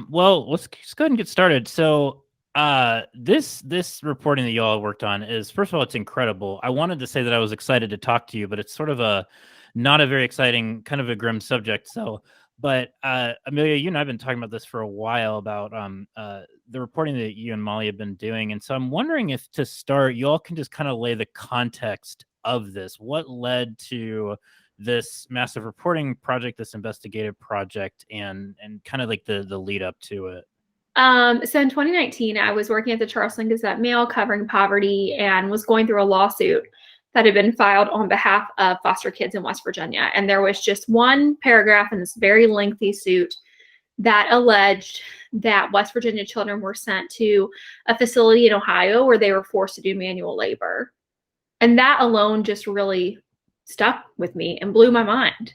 Well, let's just go ahead and get started. So, this reporting that y'all worked on is, first of all, it's incredible. I wanted to say that I was excited to talk to you, but it's sort of a not a very exciting, kind of a grim subject. So, but Amelia, you and I've been talking about this for a while about the reporting that you and Molly have been doing, and so I'm wondering if to start, you all can just kind of lay the context of this. What led to this massive reporting project, this investigative project, and kind of like the lead up to it? So in 2019, I was working at the Charleston Gazette Mail covering poverty and was going through a lawsuit that had been filed on behalf of foster kids in West Virginia. And there was just one paragraph in this very lengthy suit that alleged that West Virginia children were sent to a facility in Ohio where they were forced to do manual labor. And that alone just really stuck with me and blew my mind.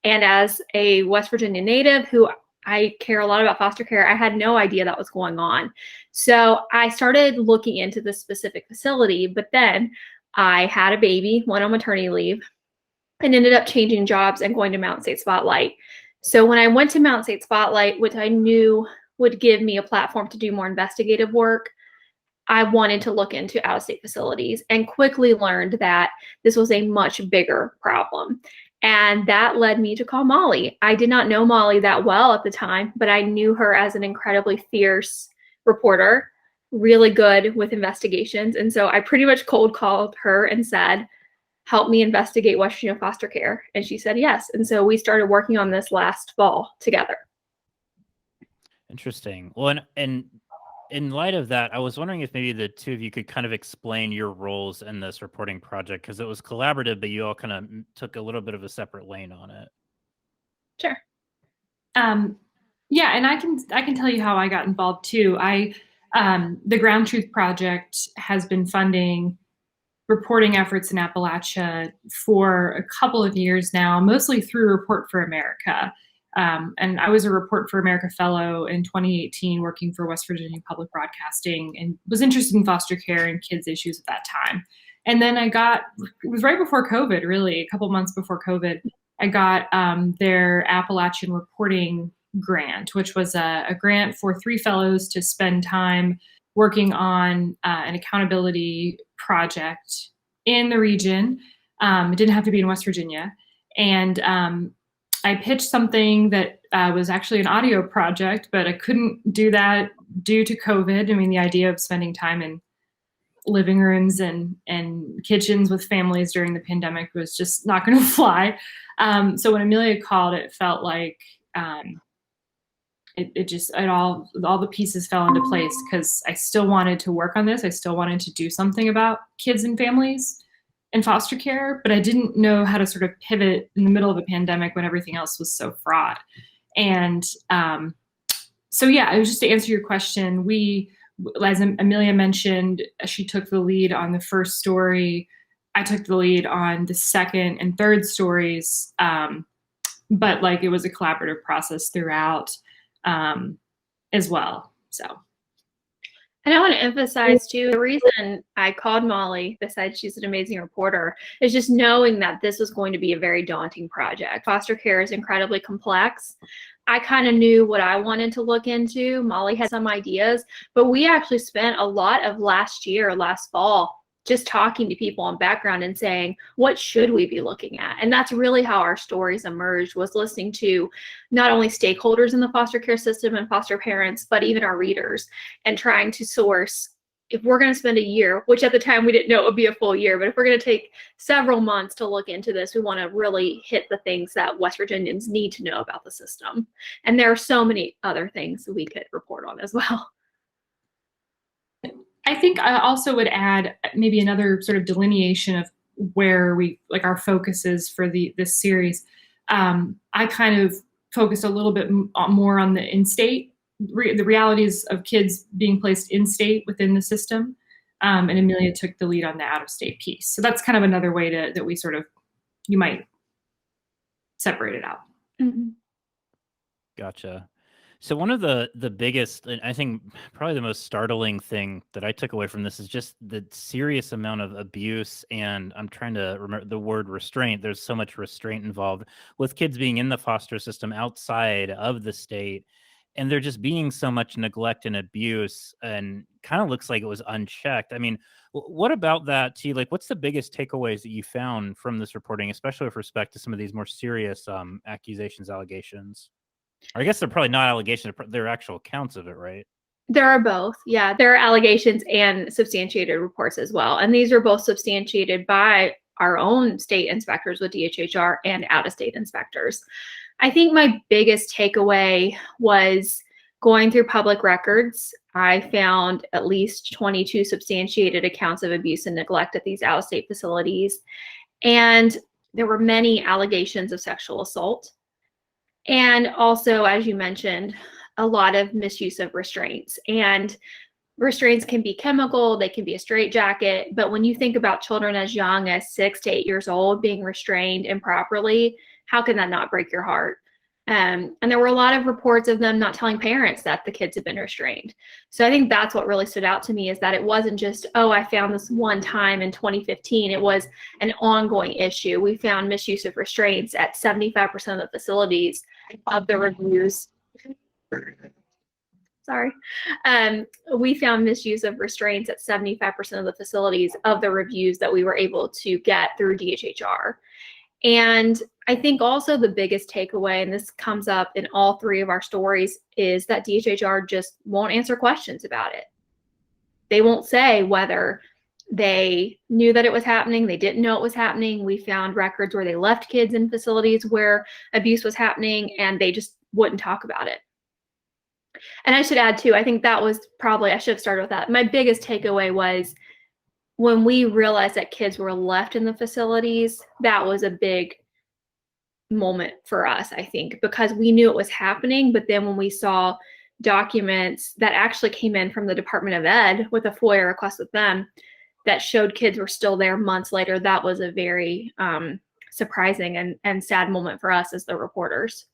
And as a West Virginia native who I care a lot about foster care, I had no idea that was going on. So I started looking into this specific facility, but then I had a baby, went on maternity leave, and ended up changing jobs and going to Mountain State Spotlight. So when I went to Mountain State Spotlight, which I knew would give me a platform to do more investigative work, I wanted to look into out of state facilities and quickly learned that this was a much bigger problem. And that led me to call Molly. I did not know Molly that well at the time, but I knew her as an incredibly fierce reporter, really good with investigations. And so I pretty much cold called her and said, help me investigate West Virginia foster care. And she said yes. And so we started working on this last fall together. Interesting. Well, and in light of that, I was wondering if maybe the two of you could kind of explain your roles in this reporting project, because it was collaborative, but you all kind of took a little bit of a separate lane on it. Sure. Yeah, and I can tell you how I got involved too. The Ground Truth Project has been funding reporting efforts in Appalachia for a couple of years now, mostly through Report for America. And I was a Report for America fellow in 2018, working for West Virginia Public Broadcasting, and was interested in foster care and kids issues at that time. And then it was right before COVID, really, a couple months before COVID, I got their Appalachian reporting grant, which was a grant for 3 fellows to spend time working on an accountability project in the region. It didn't have to be in West Virginia. And I pitched something that was actually an audio project, but I couldn't do that due to COVID. I mean, the idea of spending time in living rooms and kitchens with families during the pandemic was just not going to fly. So when Amelia called, it felt like all the pieces fell into place, because I still wanted to work on this. I still wanted to do something about kids and families in foster care, but I didn't know how to sort of pivot in the middle of a pandemic when everything else was so fraught. And so yeah, it was just to answer your question. As Amelia mentioned, she took the lead on the first story. I took the lead on the second and third stories, but like it was a collaborative process throughout as well. So. And I want to emphasize too, the reason I called Molly, besides she's an amazing reporter, is just knowing that this was going to be a very daunting project. Foster care is incredibly complex. I kind of knew what I wanted to look into. Molly had some ideas, but we actually spent a lot of last fall, just talking to people on background and saying, what should we be looking at? And that's really how our stories emerged, was listening to not only stakeholders in the foster care system and foster parents, but even our readers, and trying to source, if we're going to spend a year, which at the time we didn't know it would be a full year, but if we're going to take several months to look into this, we want to really hit the things that West Virginians need to know about the system. And there are so many other things that we could report on as well. I think I also would add maybe another sort of delineation of where our focus is for this series. I kind of focused a little bit more on the in-state, the realities of kids being placed in-state within the system. And Amelia took the lead on the out-of-state piece. So that's kind of another way that we sort of, you might separate it out. Mm-hmm. Gotcha. So one of the biggest, and I think probably the most startling thing that I took away from this is just the serious amount of abuse, and I'm trying to remember the word restraint. There's so much restraint involved with kids being in the foster system outside of the state. and there just being so much neglect and abuse, and kind of looks like it was unchecked. I mean, what about that, T? Like, what's the biggest takeaways that you found from this reporting, especially with respect to some of these more serious accusations, allegations? Or I guess they're probably not allegations; they're actual counts of it, right? There are both. Yeah, there are allegations and substantiated reports as well. And these are both substantiated by our own state inspectors with DHHR and out-of-state inspectors. I think my biggest takeaway was going through public records. I found at least 22 substantiated accounts of abuse and neglect at these out-of-state facilities. And there were many allegations of sexual assault. And also, as you mentioned, a lot of misuse of restraints. And restraints can be chemical, they can be a straitjacket. But when you think about children as young as 6 to 8 years old being restrained improperly, how can that not break your heart? And there were a lot of reports of them not telling parents that the kids had been restrained. So I think that's what really stood out to me, is that it wasn't just, oh, I found this one time in 2015. It was an ongoing issue. We found misuse of restraints at 75% of the facilities of the reviews. Sorry. We found misuse of restraints at 75% of the facilities of the reviews that we were able to get through DHHR. And I think also the biggest takeaway, and this comes up in all 3 of our stories, is that DHHR just won't answer questions about it. They won't say whether they knew that it was happening, they didn't know it was happening. We found records where they left kids in facilities where abuse was happening, and they just wouldn't talk about it. And I should add too, I think that was probably, I should have started with that. My biggest takeaway was when we realized that kids were left in the facilities, that was a big moment for us, I think, because we knew it was happening. But then when we saw documents that actually came in from the Department of Ed with a FOIA request with them that showed kids were still there months later, that was a very surprising and sad moment for us as the reporters.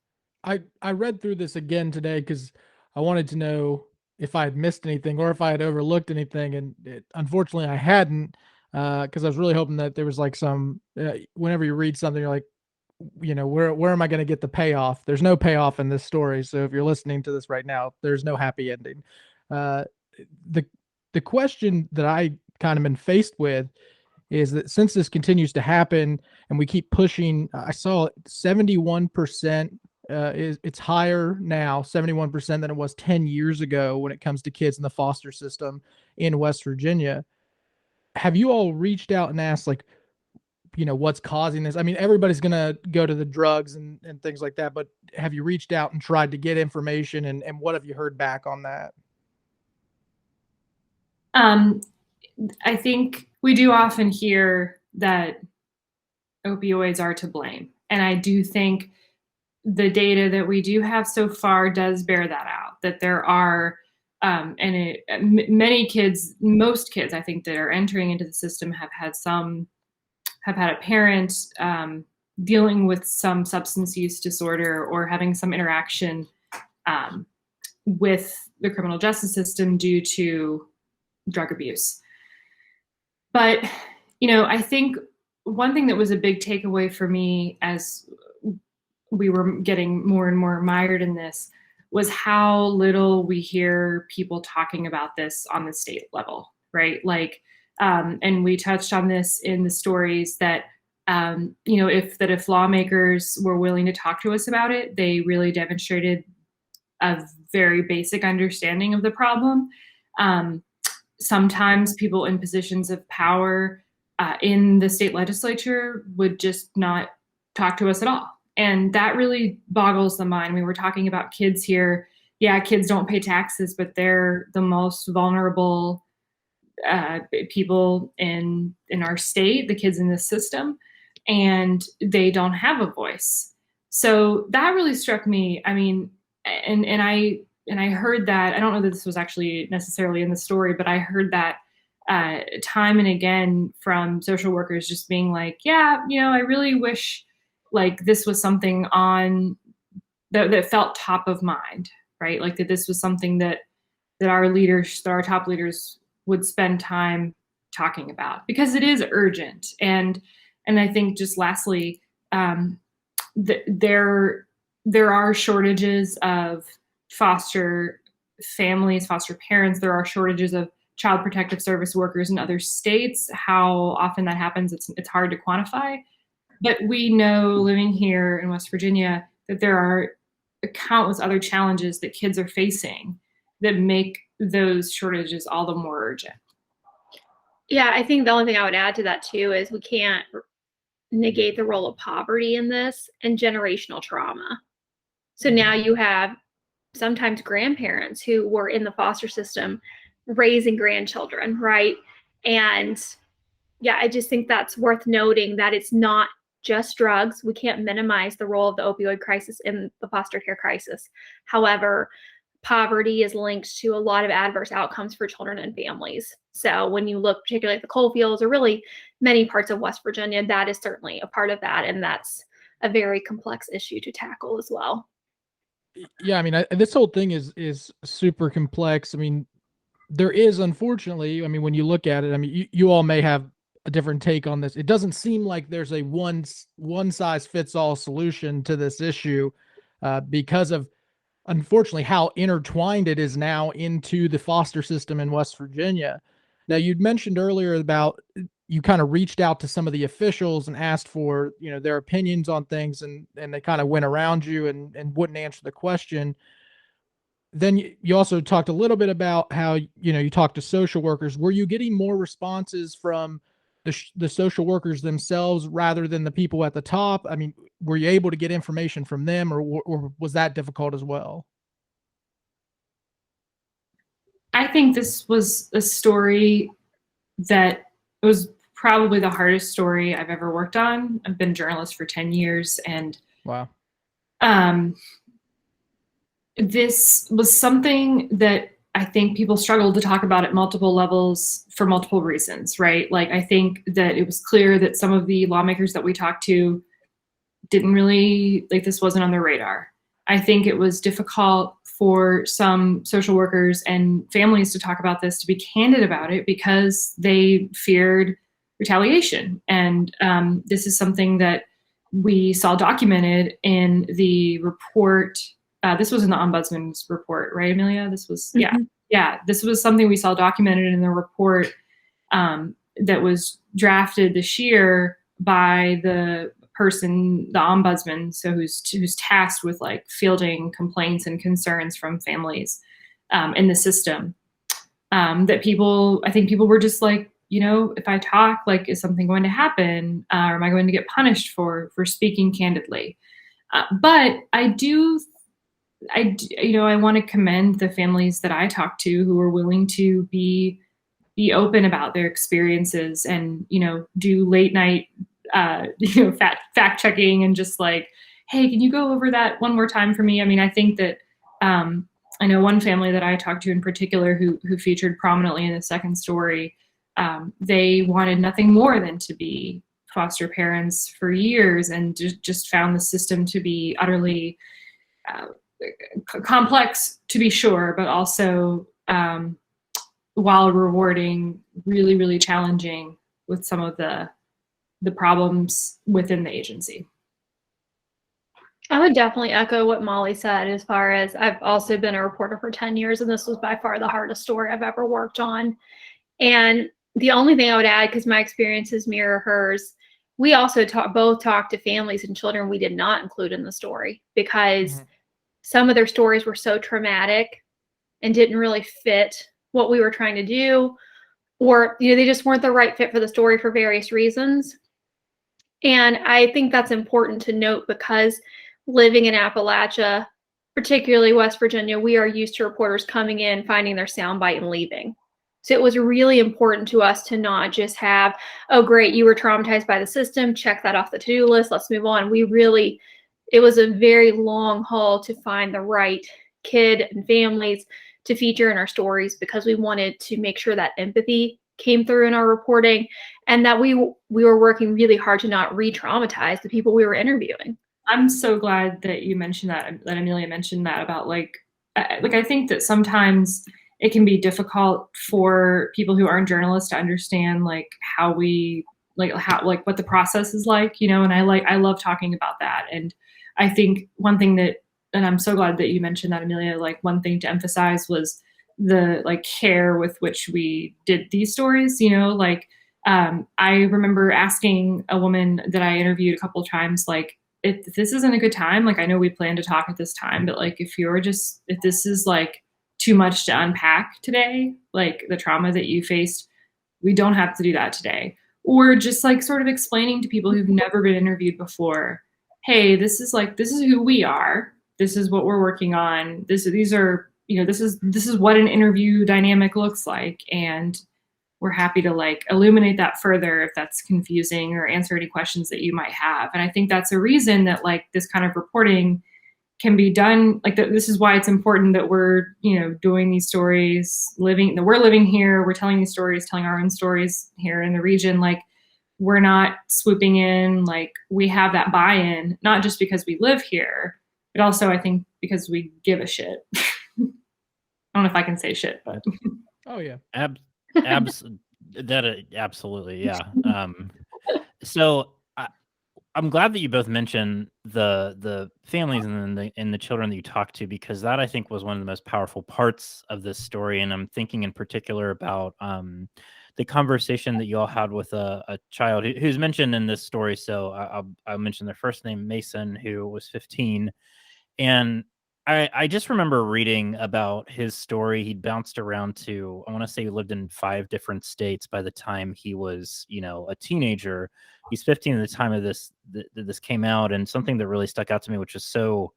I read through this again today because I wanted to know if I had missed anything or if I had overlooked anything, and unfortunately I hadn't, because I was really hoping that there was like some. Whenever you read something, you're like, where am I going to get the payoff? There's no payoff in this story. So if you're listening to this right now, there's no happy ending. The question that I kind of been faced with is that since this continues to happen and we keep pushing, I saw 71%. It's higher now, 71%, than it was 10 years ago when it comes to kids in the foster system in West Virginia. Have you all reached out and asked, like, what's causing this? I mean, everybody's going to go to the drugs and things like that, but have you reached out and tried to get information, and what have you heard back on that? I think we do often hear that opioids are to blame. And I do think the data that we do have so far does bear that out, that there are, many kids, most kids, I think, that are entering into the system have had a parent dealing with some substance use disorder or having some interaction with the criminal justice system due to drug abuse. But, I think one thing that was a big takeaway for me as we were getting more and more mired in this was how little we hear people talking about this on the state level, right? Like, and we touched on this in the stories that, if lawmakers were willing to talk to us about it, they really demonstrated a very basic understanding of the problem. Sometimes people in positions of power in the state legislature would just not talk to us at all. And that really boggles the mind. We were talking about kids here. Yeah, kids don't pay taxes, but they're the most vulnerable people in our state, the kids in this system, and they don't have a voice. So that really struck me. I mean, and I heard that, I don't know that this was actually necessarily in the story, but I heard that time and again from social workers just being like, yeah, I really wish like this was something on that felt top of mind, right? Like that this was something that our leaders, that our top leaders would spend time talking about, because it is urgent. And I think just lastly, there are shortages of foster families, foster parents. There are shortages of child protective service workers in other states. How often that happens, it's hard to quantify. But we know, living here in West Virginia, that there are countless other challenges that kids are facing that make those shortages all the more urgent. Yeah, I think the only thing I would add to that too is we can't negate the role of poverty in this and generational trauma. So now you have sometimes grandparents who were in the foster system raising grandchildren, right? And yeah, I just think that's worth noting that it's not just drugs. We can't minimize the role of the opioid crisis in the foster care crisis. However, poverty is linked to a lot of adverse outcomes for children and families. So when you look particularly at the coal fields or really many parts of West Virginia, that is certainly a part of that. And that's a very complex issue to tackle as well. Yeah, I mean, this whole thing is super complex. I mean, there is, unfortunately, I mean, when you look at it, I mean, you all may have a different take on this. It doesn't seem like there's a one size fits all solution to this issue, because of, unfortunately, how intertwined it is now into the foster system in West Virginia. Now, you'd mentioned earlier about you kind of reached out to some of the officials and asked for, their opinions on things, and they kind of went around you and wouldn't answer the question. Then you also talked a little bit about how, you talked to social workers. Were you getting more responses from the social workers themselves rather than the people at the top? I mean, were you able to get information from them, or was that difficult as well? I think this was a story that was probably the hardest story I've ever worked on. I've been a journalist for 10 years, and wow. This was something that I think people struggled to talk about at multiple levels for multiple reasons, right? Like, I think that it was clear that some of the lawmakers that we talked to didn't really, like, this wasn't on their radar. I think it was difficult for some social workers and families to talk about this, to be candid about it, because they feared retaliation. And this is something that we saw documented in the report. This was in the ombudsman's report, right, Amelia? This was, yeah. This was something we saw documented in the report that was drafted this year by the person, the ombudsman, so who's tasked with like fielding complaints and concerns from families in the system. That I think people were just like, if I talk, like, is something going to happen, or am I going to get punished for speaking candidly? But I want to commend the families that I talked to who were willing to be open about their experiences and, do late night, fact checking and just like, hey, can you go over that one more time for me? I mean, I think that I know one family that I talked to in particular who featured prominently in the second story. They wanted nothing more than to be foster parents for years, and just found the system to be utterly complex, to be sure, but also, while rewarding, really, really challenging with some of the problems within the agency. I would definitely echo what Molly said, as far as I've also been a reporter for 10 years, and this was by far the hardest story I've ever worked on. And the only thing I would add, because my experiences mirror hers, we also both talked to families and children we did not include in the story, because some of their stories were so traumatic and didn't really fit what we were trying to do, or they just weren't the right fit for the story for various reasons. And I think that's important to note, because living in Appalachia, particularly West Virginia, we are used to reporters coming in, finding their soundbite, and leaving. So it was really important to us to not just have, oh, great, you were traumatized by the system, check that off the to-do list, let's move on. It was a very long haul to find the right kid and families to feature in our stories, because we wanted to make sure that empathy came through in our reporting, and that we were working really hard to not re-traumatize the people we were interviewing. I'm so glad that you mentioned that Amelia mentioned that about like I think that sometimes it can be difficult for people who aren't journalists to understand like how what the process is like, and I love talking about that. And I think one thing that and I'm so glad that you mentioned that, Amelia, like one thing to emphasize was the like care with which we did these stories, you know, like I remember asking a woman that I interviewed a couple of times, like, if this isn't a good time, like I know we plan to talk at this time, but like if this is like too much to unpack today, like the trauma that you faced, we don't have to do that today. Or just like sort of explaining to people who've never been interviewed before, hey, this is who we are. This is what we're working on. These are, you know, this is what an interview dynamic looks like. And we're happy to like illuminate that further if that's confusing or answer any questions that you might have. And I think that's a reason that like this kind of reporting can be done. Like this is why it's important that we're, you know, doing these stories, that we're living here, we're telling these stories, telling our own stories here in the region. Like we're not swooping in, like we have that buy-in, not just because we live here, but also I think because we give a shit. I don't know if I can say shit, but. Oh yeah. Absolutely, yeah. So I'm glad that you both mentioned the families and the children that you talked to, because that I think was one of the most powerful parts of this story. And I'm thinking in particular about the conversation that you all had with a child who's mentioned in this story. So I'll mention their first name, Mason, who was 15, and I just remember reading about his story. He'd bounced around to, I want to say he lived in 5 different states by the time he was, you know, a teenager. He's 15 at the time of this came out. And something that really stuck out to me, which was so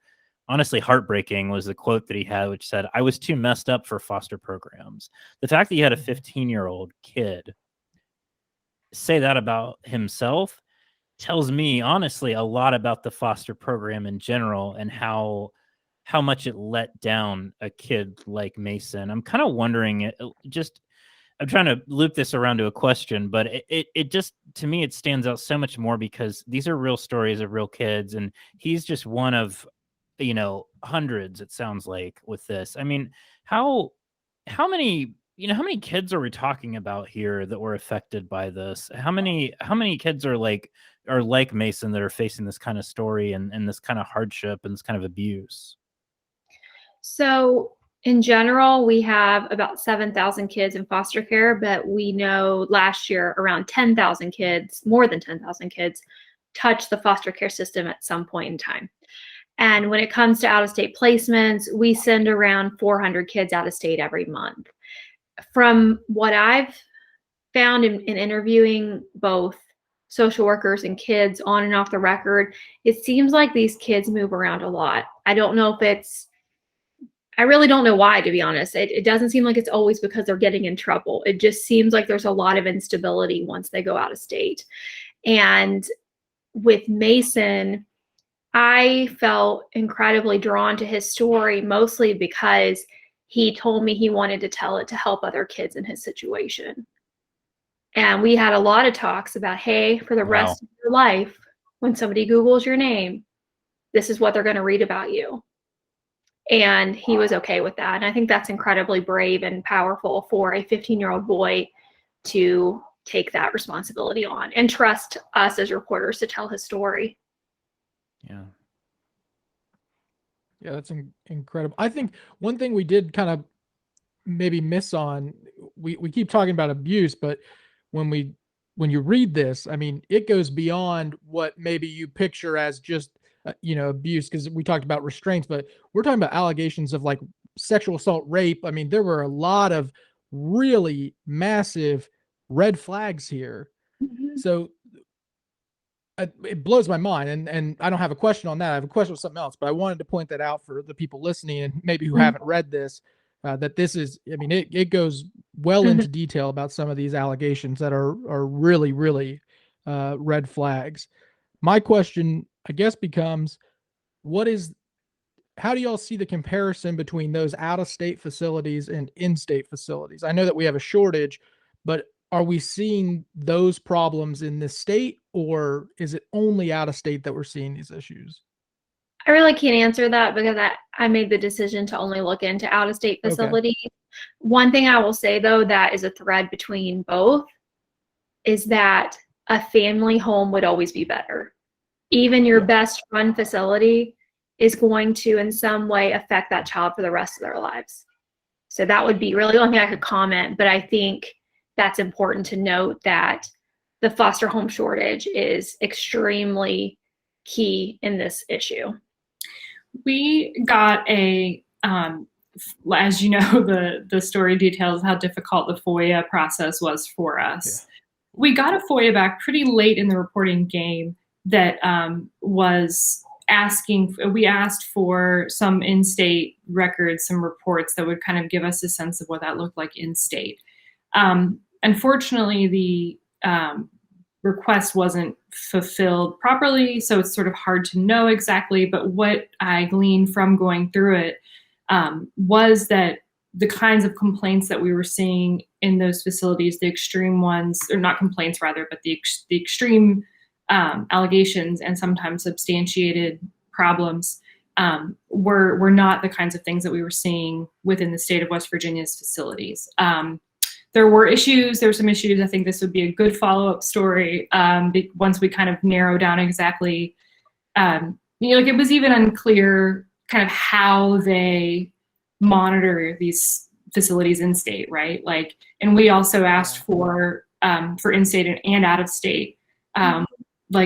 honestly heartbreaking, was the quote that he had, which said, "I was too messed up for foster programs." The fact that he had a 15-year-old kid say that about himself tells me honestly a lot about the foster program in general and how much it let down a kid like Mason. I'm kind of wondering, I'm trying to loop this around to a question, but it just, to me, it stands out so much more because these are real stories of real kids, and he's just one of, you know, hundreds, it sounds like, with this. I mean, how many, you know, how many kids are we talking about here that were affected by this? How many kids are like Mason that are facing this kind of story and this kind of hardship and this kind of abuse? So in general, we have about 7,000 kids in foster care, but we know last year around 10,000 kids, more than 10,000 kids, touched the foster care system at some point in time. And when it comes to out-of-state placements, we send around 400 kids out of state every month. From what I've found in interviewing both social workers and kids on and off the record, it seems like these kids move around a lot. I really don't know why, to be honest. It doesn't seem like it's always because they're getting in trouble. It just seems like there's a lot of instability once they go out of state. And with Mason, I felt incredibly drawn to his story, mostly because he told me he wanted to tell it to help other kids in his situation. And we had a lot of talks about, hey, for the rest of your life, when somebody Googles your name, this is what they're going to read about you. And he was okay with that. And I think that's incredibly brave and powerful for a 15-year-old boy to take that responsibility on and trust us as reporters to tell his story. Yeah. Yeah, that's incredible. I think one thing we did kind of maybe miss on, we keep talking about abuse, but when you read this, I mean, it goes beyond what maybe you picture as just you know, abuse, because we talked about restraints, but we're talking about allegations of like sexual assault, rape. I mean, there were a lot of really massive red flags here. Mm-hmm. So it blows my mind, and I don't have a question on that. I have a question with something else, but I wanted to point that out for the people listening and maybe who haven't read this, that this is, I mean, it goes well into detail about some of these allegations that are really, really red flags. My question, I guess, becomes, how do y'all see the comparison between those out-of-state facilities and in-state facilities? I know that we have a shortage, but are we seeing those problems in this state, or is it only out of state that we're seeing these issues? I really can't answer that because I made the decision to only look into out-of-state facilities. Okay. One thing I will say, though, that is a thread between both is that a family home would always be better. Even your best run facility, is going to in some way affect that child for the rest of their lives. So that would be really the only thing I could comment, but I think that's important to note that the foster home shortage is extremely key in this issue. We got as you know, the story details how difficult the FOIA process was for us. Yeah. We got a FOIA back pretty late in the reporting game that was we asked for some in-state records, some reports that would kind of give us a sense of what that looked like in-state. Unfortunately, the request wasn't fulfilled properly, so it's sort of hard to know exactly, but what I gleaned from going through it was that the kinds of complaints that we were seeing in those facilities, the extreme ones, or not complaints rather, but the extreme allegations and sometimes substantiated problems were not the kinds of things that we were seeing within the state of West Virginia's facilities. There were some issues. I think this would be a good follow-up story once we kind of narrow down exactly, it was even unclear kind of how they monitor these facilities in state, right? And we also asked for in-state and out-of-state,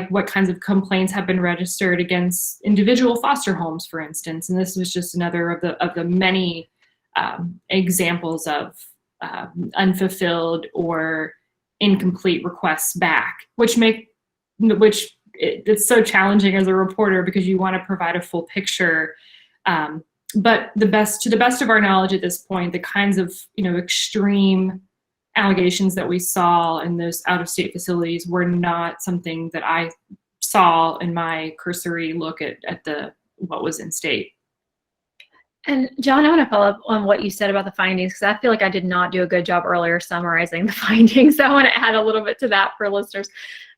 what kinds of complaints have been registered against individual foster homes, for instance. And this was just another of the many examples of unfulfilled or incomplete requests back, which it's so challenging as a reporter because you want to provide a full picture. But to the best of our knowledge at this point, the kinds of extreme allegations that we saw in those out-of-state facilities were not something that I saw in my cursory look at what was in state. And John, I want to follow up on what you said about the findings, because I feel like I did not do a good job earlier summarizing the findings. So I want to add a little bit to that for listeners.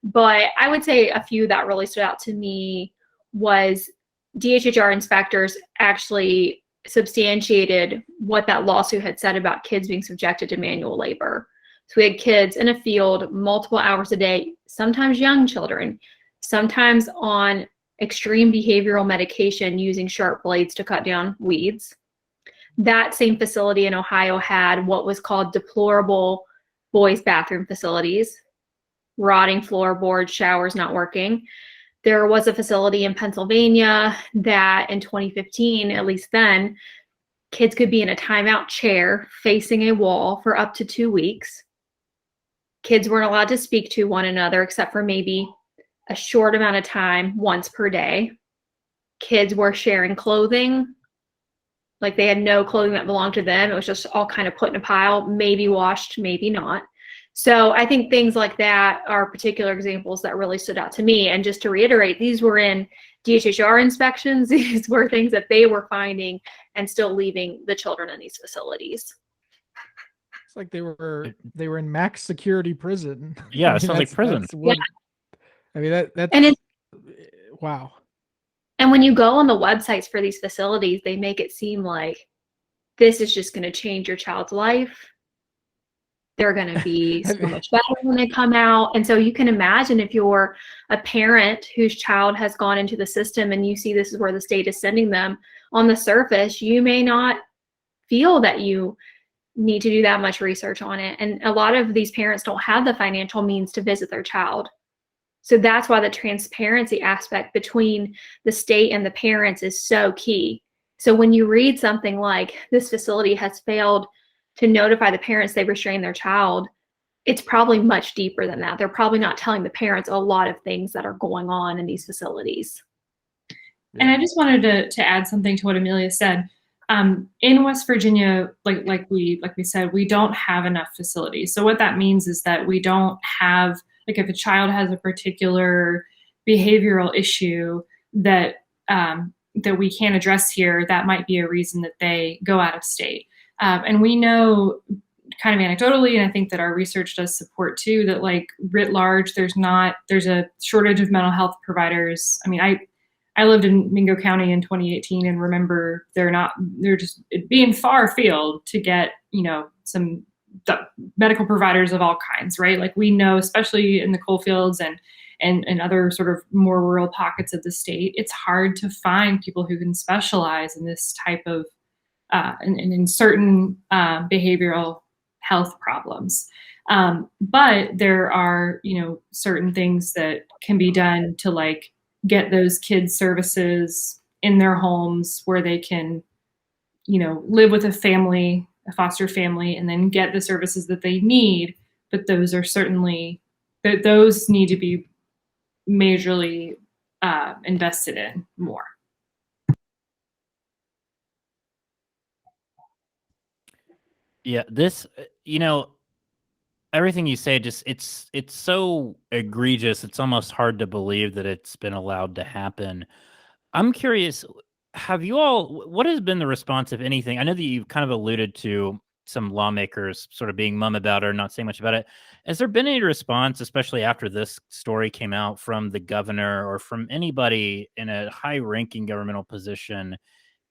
But I would say a few that really stood out to me was DHHR inspectors actually substantiated what that lawsuit had said about kids being subjected to manual labor. So we had kids in a field multiple hours a day, sometimes young children, sometimes on extreme behavioral medication using sharp blades to cut down weeds. That same facility in Ohio had what was called deplorable boys' bathroom facilities, rotting floorboards, showers not working. There was a facility in Pennsylvania that in 2015, at least then, kids could be in a timeout chair facing a wall for up to 2 weeks. Kids weren't allowed to speak to one another except for maybe a short amount of time once per day. Kids were sharing clothing. Like they had no clothing that belonged to them. It was just all kind of put in a pile, maybe washed, maybe not. So I think things like that are particular examples that really stood out to me. And just to reiterate, these were in DHHR inspections. These were things that they were finding and still leaving the children in these facilities. It's like they were in max security prison. Yeah, it sounds like prison. I mean, that's and wow. And when you go on the websites for these facilities, they make it seem like this is just going to change your child's life. They're going to be so much better when they come out. And so you can imagine if you're a parent whose child has gone into the system and you see this is where the state is sending them, on the surface, you may not feel that you need to do that much research on it. And a lot of these parents don't have the financial means to visit their child. So that's why the transparency aspect between the state and the parents is so key. So when you read something like this facility has failed to notify the parents they restrained their child, it's probably much deeper than that. They're probably not telling the parents a lot of things that are going on in these facilities. And I just wanted to add something to what Amelia said. In West Virginia, like we said, we don't have enough facilities. So what that means is that we don't have, like if a child has a particular behavioral issue that we can't address here, that might be a reason that they go out of state. And we know kind of anecdotally, and I think that our research does support too, that like writ large, there's a shortage of mental health providers. I mean, I lived in Mingo County in 2018 and remember they're just being far afield to get, some medical providers of all kinds, right? Like we know, especially in the coal fields and and other sort of more rural pockets of the state, it's hard to find people who can specialize in this type of in certain behavioral health problems. But there are, certain things that can be done to like get those kids services in their homes where they can, live with a family, a foster family, and then get the services that they need. But those are certainly, those need to be majorly invested in more. Yeah, this, everything you say, just it's so egregious. It's almost hard to believe that it's been allowed to happen. I'm curious, what has been the response, if anything? I know that you've kind of alluded to some lawmakers sort of being mum about it or not saying much about it. Has there been any response, especially after this story came out, from the governor or from anybody in a high-ranking governmental position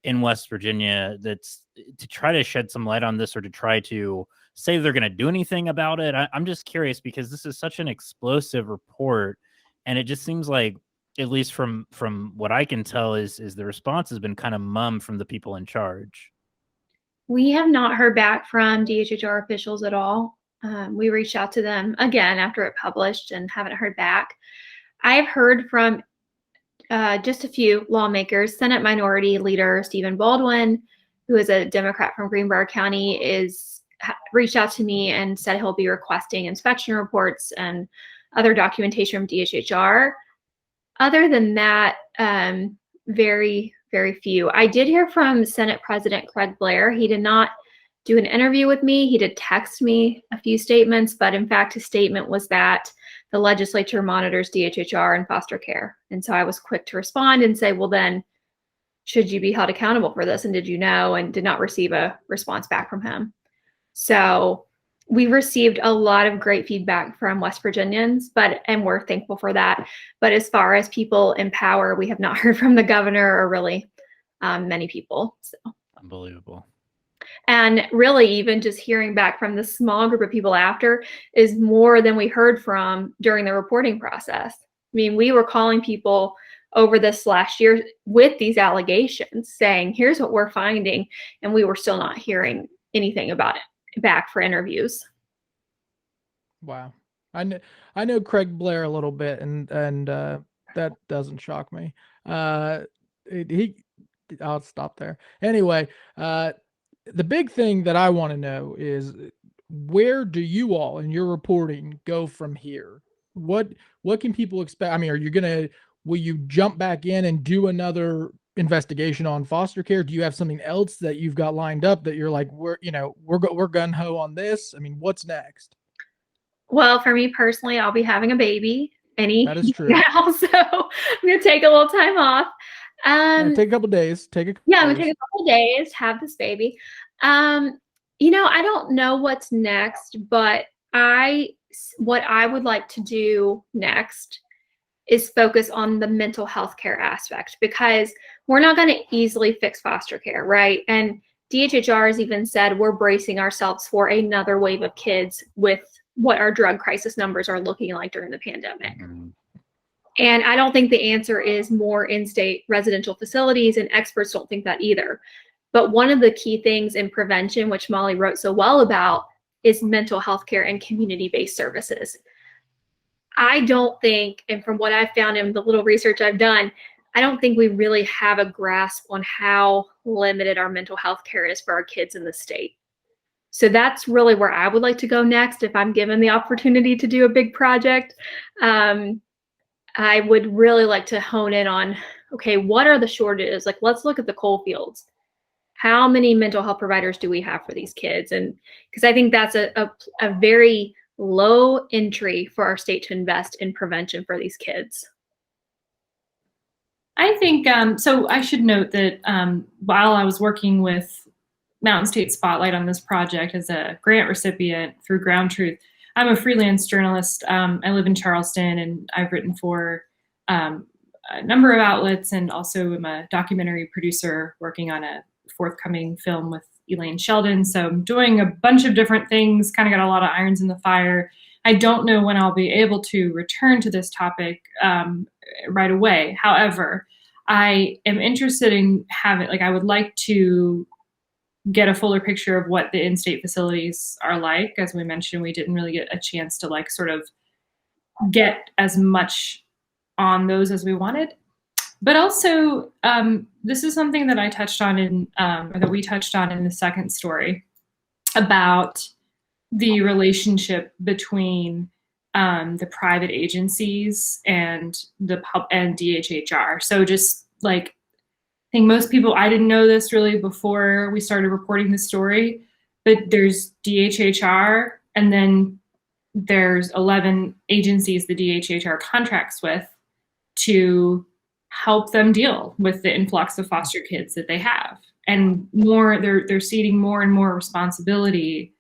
in West Virginia that's to try to shed some light on this or to try to say they're going to do anything about it? I'm just curious because this is such an explosive report, and it just seems like, at least from what I can tell, is the response has been kind of mum from the people in charge. We have not heard back from DHHR officials at all. We reached out to them again after it published and haven't heard back. I've heard from just a few lawmakers. Senate Minority Leader Stephen Baldwin, who is a Democrat from Greenbrier County, reached out to me and said he'll be requesting inspection reports and other documentation from DHHR. Other than that, very, very few. I did hear from Senate President Craig Blair. He did not do an interview with me. He did text me a few statements, but in fact, his statement was that the legislature monitors DHHR and foster care. And so I was quick to respond and say, well, then, should you be held accountable for this? And did you know? And did not receive a response back from him. So we received a lot of great feedback from West Virginians, and we're thankful for that. But as far as people in power, we have not heard from the governor or really many people. So Unbelievable. And really, even just hearing back from the small group of people after is more than we heard from during the reporting process. I mean, we were calling people over this last year with these allegations saying, here's what we're finding. And we were still not hearing anything about it back for interviews. Wow. I know Craig Blair a little bit, and that doesn't shock me. I'll stop there. Anyway, the big thing that I want to know is, where do you all in your reporting go from here? What can people expect? I mean, will you jump back in and do another investigation on foster care? Do you have something else that you've got lined up that you're like, we're gun ho on this? I mean, what's next? Well, for me personally, I'll be having a baby That is true. now, so I'm gonna take a little time off. Take a couple days. I'm gonna take a couple days, have this baby. I don't know what's next, but what I would like to do next is focus on the mental health care aspect, because we're not going to easily fix foster care, right? And DHHR has even said we're bracing ourselves for another wave of kids with what our drug crisis numbers are looking like during the pandemic. Mm-hmm. And I don't think the answer is more in-state residential facilities, and experts don't think that either. But one of the key things in prevention, which Molly wrote so well about, is mental health care and community-based services. I don't think, and from what I've found in the little research I've done, I don't think we really have a grasp on how limited our mental health care is for our kids in the state. So that's really where I would like to go next if I'm given the opportunity to do a big project. I would really like to hone in on, okay, what are the shortages? Like, let's look at the coal fields. How many mental health providers do we have for these kids? And because I think that's a very low entry for our state to invest in prevention for these kids. I think, so I should note that while I was working with Mountain State Spotlight on this project as a grant recipient through Ground Truth, I'm a freelance journalist. I live in Charleston, and I've written for a number of outlets, and also am a documentary producer working on a forthcoming film with Elaine Sheldon. So I'm doing a bunch of different things, kind of got a lot of irons in the fire. I don't know when I'll be able to return to this topic right away. However, I am interested in having, like, I would like to get a fuller picture of what the in-state facilities are like. As we mentioned, we didn't really get a chance to like sort of get as much on those as we wanted. But also, this is something that I touched on in, or that we touched on in the second story about the relationship between the private agencies and and DHHR. So just like, I think most people, I didn't know this really before we started reporting this story, but there's DHHR, and then there's 11 agencies the DHHR contracts with to help them deal with the influx of foster kids that they have. And more, they're ceding more and more responsibility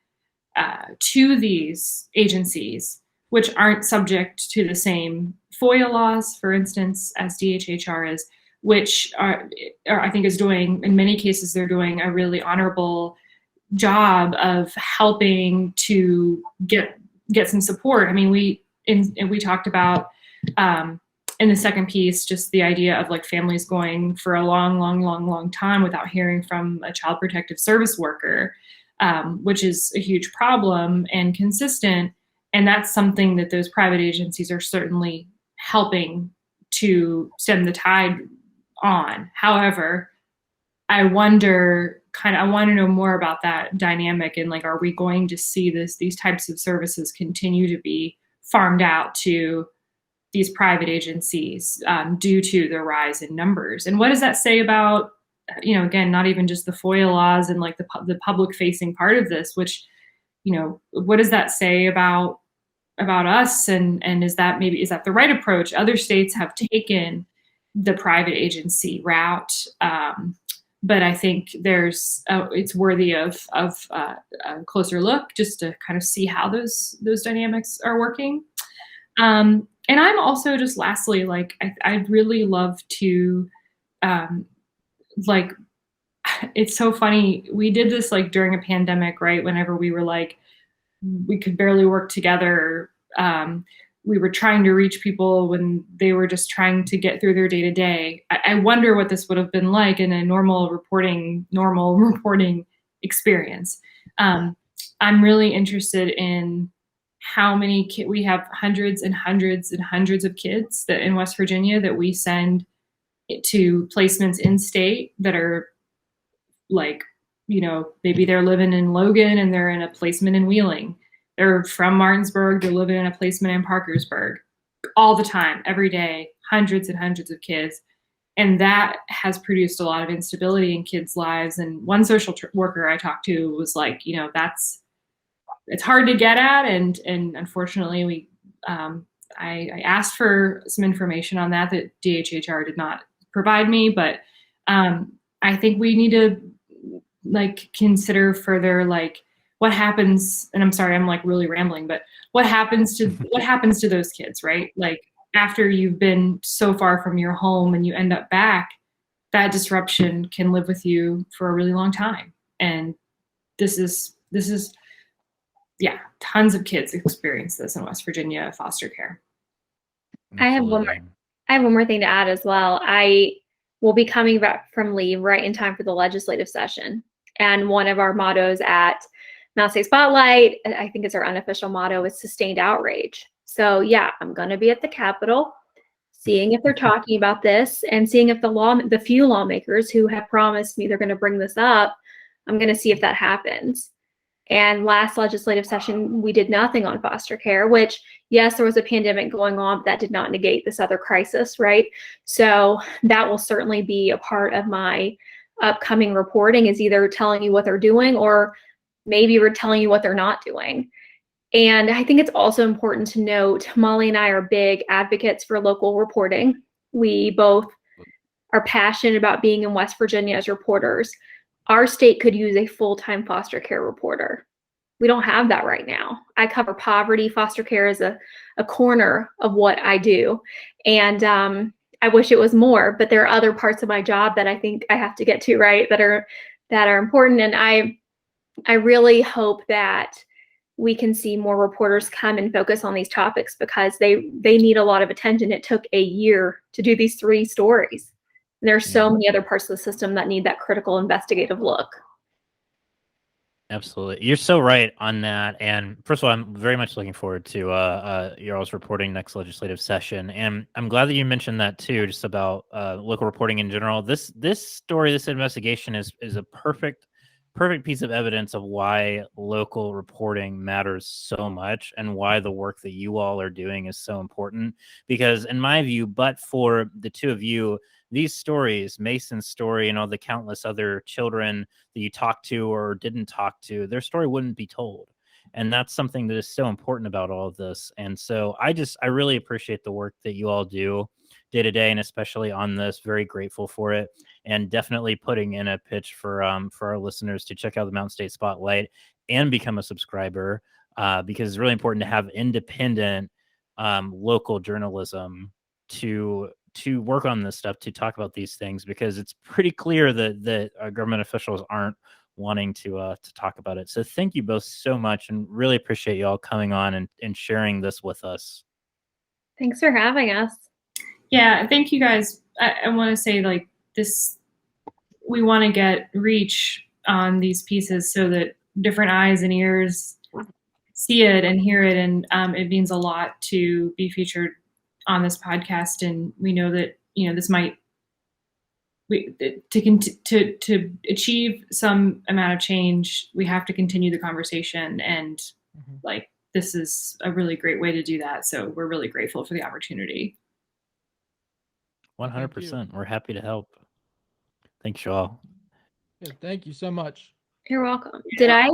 to these agencies, which aren't subject to the same FOIA laws, for instance, as DHHR is, which are I think is doing, in many cases, they're doing a really honorable job of helping to get some support. I mean, we talked about in the second piece, just the idea of like families going for a long time without hearing from a child protective service worker, which is a huge problem and consistent. And that's something that those private agencies are certainly helping to stem the tide on. However, I want to know more about that dynamic, and like, are we going to see these types of services continue to be farmed out to these private agencies due to the rise in numbers? And what does that say about, again, not even just the FOIA laws and like the public facing part of this, which, what does that say about us? And is that the right approach? Other states have taken the private agency route. But I think it's worthy of a closer look, just to kind of see how those dynamics are working. And I'm also, just lastly, like, I'd really love to, like, it's so funny. We did this like during a pandemic, right? Whenever we were like, we could barely work together. We were trying to reach people when they were just trying to get through their day to day. I wonder what this would have been like in a normal reporting experience. I'm really interested in how many kids we have. Hundreds and hundreds and hundreds of kids that in West Virginia that we send to placements in state that are like, maybe they're living in Logan and they're in a placement in Wheeling. They're from Martinsburg, they're living in a placement in Parkersburg, all the time, every day, hundreds and hundreds of kids. And that has produced a lot of instability in kids' lives. And one social worker I talked to was like, it's hard to get at. And unfortunately, I asked for some information on that DHHR did not provide me. But I think we need to like consider further, like, what happens, and I'm sorry, I'm like really rambling, but what happens to those kids, right? Like, after you've been so far from your home and you end up back, that disruption can live with you for a really long time. And this is tons of kids experience this in West Virginia foster care. I have one more thing to add as well. I will be coming back from leave right in time for the legislative session. And one of our mottos at Mountain State Spotlight, I think it's our unofficial motto, is sustained outrage. So yeah, I'm going to be at the Capitol, seeing if they're talking about this and seeing if the few lawmakers who have promised me they're going to bring this up, I'm going to see if that happens. And last legislative session, we did nothing on foster care, which, yes, there was a pandemic going on, but that did not negate this other crisis, right? So that will certainly be a part of my upcoming reporting, is either telling you what they're doing or maybe we're telling you what they're not doing. And I think it's also important to note, Molly and I are big advocates for local reporting. We both are passionate about being in West Virginia as reporters. Our state could use a full-time foster care reporter. We don't have that right now. I cover poverty. Foster care is a corner of what I do. And I wish it was more, but there are other parts of my job that I think I have to get to, right, that are important. And I really hope that we can see more reporters come and focus on these topics because they need a lot of attention. It took a year to do these 3 stories. And there's so many other parts of the system that need that critical investigative look. Absolutely. You're so right on that. And first of all, I'm very much looking forward to your all's reporting next legislative session. And I'm glad that you mentioned that too, just about local reporting in general. This story, this investigation is a perfect piece of evidence of why local reporting matters so much and why the work that you all are doing is so important. Because in my view, but for the two of you, these stories, Mason's story and all the countless other children that you talked to or didn't talk to, their story wouldn't be told. And that's something that is so important about all of this. And so I really appreciate the work that you all do day to day, and especially on this. Very grateful for it, and definitely putting in a pitch for our listeners to check out the Mountain State Spotlight and become a subscriber, because it's really important to have independent local journalism to work on this stuff, to talk about these things, because it's pretty clear that government officials aren't wanting to talk about it. So thank you both so much, and really appreciate you all coming on and sharing this with us. Thanks for having us. Yeah, thank you guys. I want to say, like, this, we want to get reach on these pieces so that different eyes and ears see it and hear it. And it means a lot to be featured on this podcast. And we know that, this might, to achieve some amount of change, we have to continue the conversation. And like, this is a really great way to do that. So we're really grateful for the opportunity. 100%. We're happy to help. Thanks, y'all. Yeah, thank you so much. You're welcome. Did I